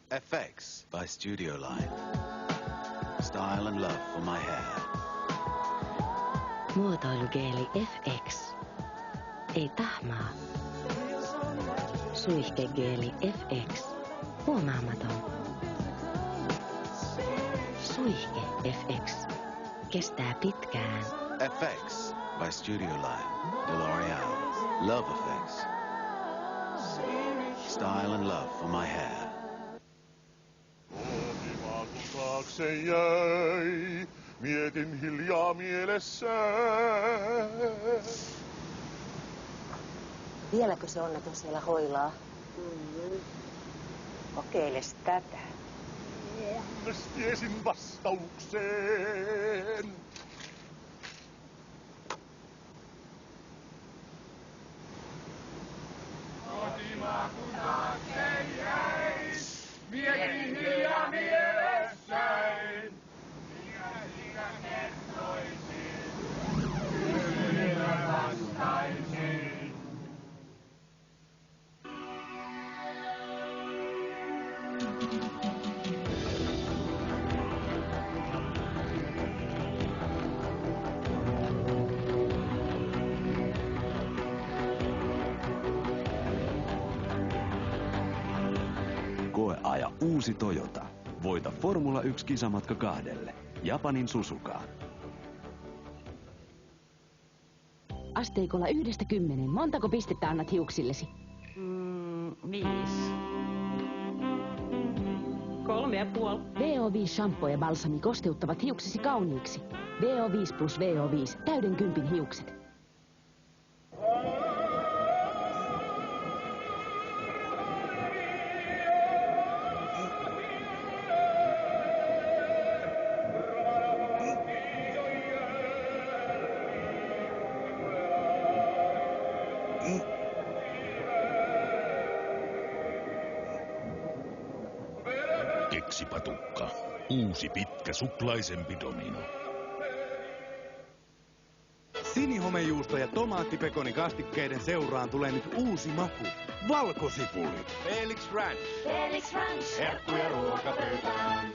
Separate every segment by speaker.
Speaker 1: FX by Studio Line. Style and love for my hair.
Speaker 2: Muotoilugeeli FX. Ei tahmaa. Suihkegeeli FX. Huomaamaton. Suihke FX. Kestää pitkään.
Speaker 1: FX by Studio Line. De L'Oreal. Love effects. Style and love for my hair.
Speaker 3: Kotimaakun taakse jäi, mietin hiljaa mielessään.
Speaker 4: Vieläkö se onneton siellä hoilaa? Kokeiles tätä.
Speaker 3: Kunnes tiesin vastaukseen.
Speaker 5: Kotimaakun taakse jäi, mietin hiljaa mielessäin. Mikä siitä kertoisin, kysyjä vastaisin.
Speaker 6: Koeaja uusi Toyota. Voita Formula 1 kisamatka 2. Japanin Suzukaan.
Speaker 7: Asteikolla 1–10. Montako pistettä annat hiuksillesi?
Speaker 4: 5. 3,5.
Speaker 7: VO5 shampoo ja balsami kosteuttavat hiuksesi kauniiksi. VO5 plus VO5. Täyden 10 hiukset.
Speaker 8: Keksipatukka. Uusi pitkä suklaisempi domino.
Speaker 9: Sinihomejuusto ja tomaattipekonikastikkeiden seuraan tulee nyt uusi maku. Valkosipuli.
Speaker 5: Felix Ranch.
Speaker 10: Felix Ranch.
Speaker 5: Herkkuja ruokapöytään.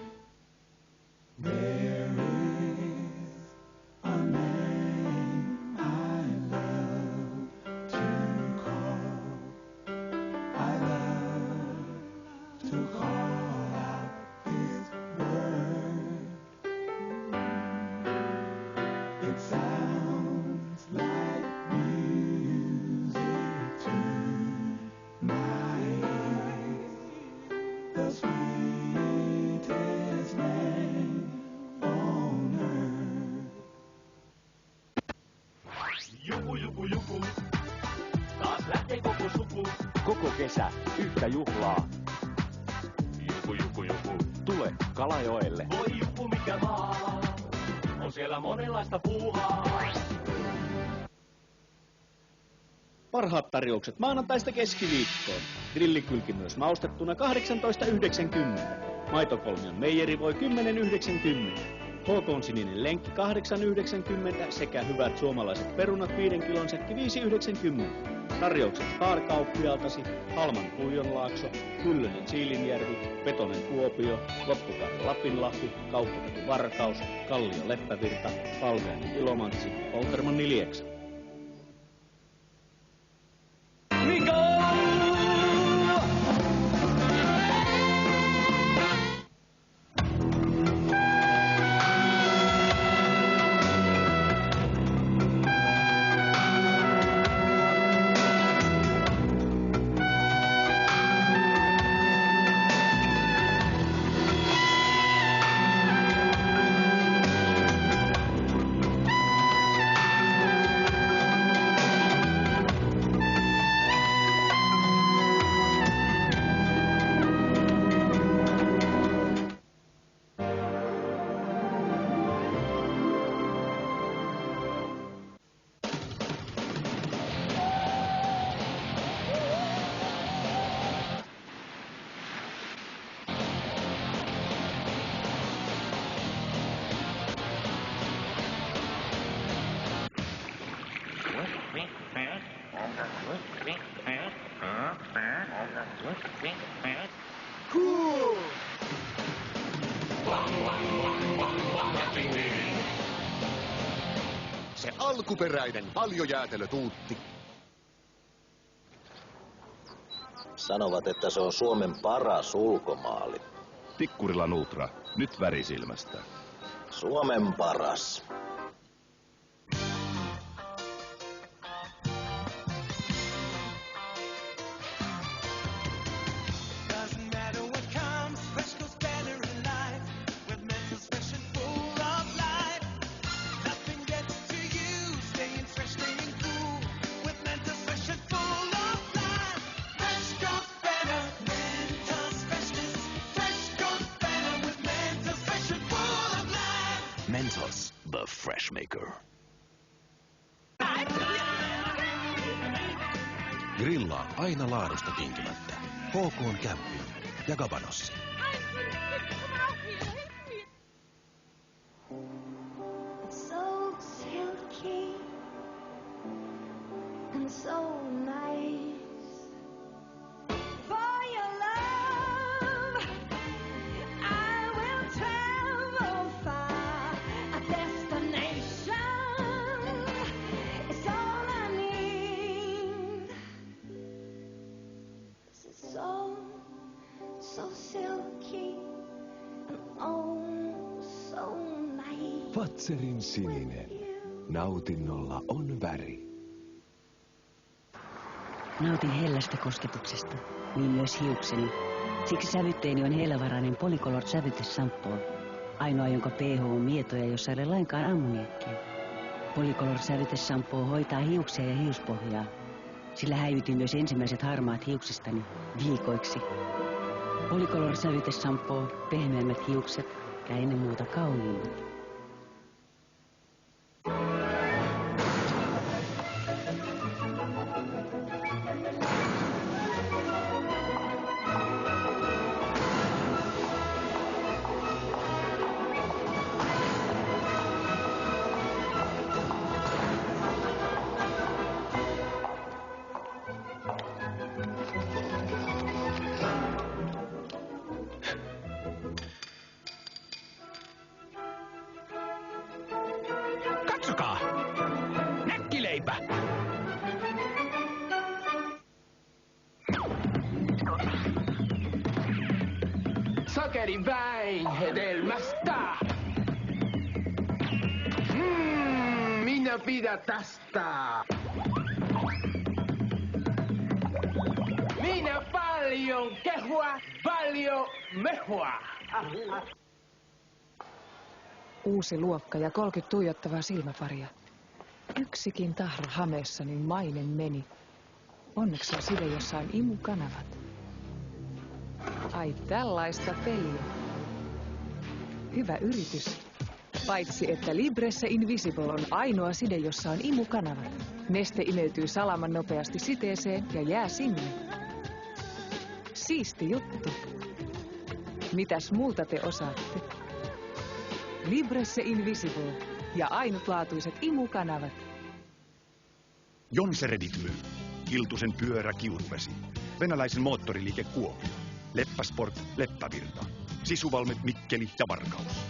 Speaker 11: Juku. Taas lähtee koko suku.
Speaker 12: Koko kesä yhtä juhlaa.
Speaker 11: Juku.
Speaker 12: Tule Kalajoelle.
Speaker 11: Voi juku mikä maa. On siellä monenlaista puuhaa.
Speaker 13: Parhaat tarjoukset maanantaista keskiviikkoon. Grillikylki myös maustettuna 18,90. Maitokolmion meijerivoi 10,90. HK:n sininen lenkki 8,90 sekä hyvät suomalaiset perunat 5 kilon säkki 5,90. Tarjoukset Spar-kauppialtasi, Halman Puijonlaakso, Kyllönen Siilinjärvi, Petonen Kuopio, Loppukaari Lapinlahti, Kauppakatu Varkaus, Kallio Leppävirta, Palveani Ilomantsi, Poltermanni Lieksa.
Speaker 5: Cool!
Speaker 10: Alkuperäinen paljojäätelötuutti.
Speaker 14: Sanovat, että se on Suomen paras ulkomaali.
Speaker 8: Tikkurilan Ultra, nyt värisilmästä.
Speaker 14: Suomen paras.
Speaker 6: Mentos, the fresh maker.
Speaker 15: Grillaa aina laadusta tinkimättä. HK:n Kämppi ja Gabanossi.
Speaker 16: So silky and so nice. For your love, I will travel far. A destination is all I need. This is so silky and oh, so nice.
Speaker 17: Fatserin sininen. Nautinnolla on väri.
Speaker 2: Nautin hellästä kosketuksesta, niin myös hiukseni. Siksi sävytteeni on hellävarainen Polycolor sävyteshampoo. Ainoa, jonka pH on mieto ja jossa ei ole lainkaan ammoniakkia. Polycolor sävyteshampoo hoitaa hiuksia ja hiuspohjaa. Sillä häivytin myös ensimmäiset harmaat hiuksistani viikoiksi. Polycolor sävyteshampoo, pehmeämmät hiukset ja ennen muuta kauniimmat.
Speaker 5: Katsokaa! Näkkileipä! Sokerin väin hedelmästä! Minä pidän tästä! Minä paljon kehua, paljon mehua!
Speaker 18: Uusi luokka ja 30 tuijottavaa silmäparia. Yksikin tahra hameessa, niin mainen meni. Onneksi on side, jossa on imukanavat. Ai tällaista peliä. Hyvä yritys. Paitsi että Libresse Invisible on ainoa side, jossa on imukanavat. Neste imeytyy salaman nopeasti siteeseen ja jää sinne. Siisti juttu. Mitäs muuta te osaatte? Libresse Invisible ja ainutlaatuiset imukanavat.
Speaker 8: Jonseredit myy. Kiltusen pyörä Kiuruvesi. Venäläisen moottoriliike Kuopio. Leppäsport Leppävirta. Sisuvalmet Mikkeli ja Varkaus.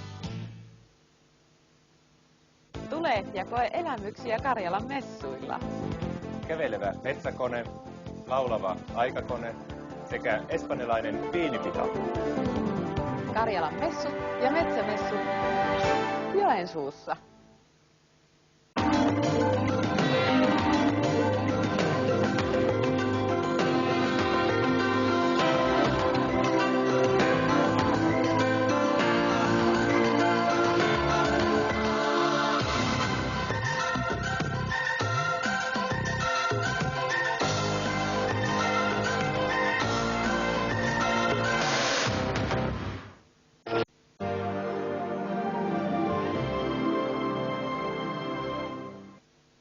Speaker 19: Tule ja koe elämyksiä Karjalan messuilla.
Speaker 20: Kävelevä metsäkone, laulava aikakone sekä espanjalainen viinipita.
Speaker 19: Karjalan messut ja metsämessut Joensuussa.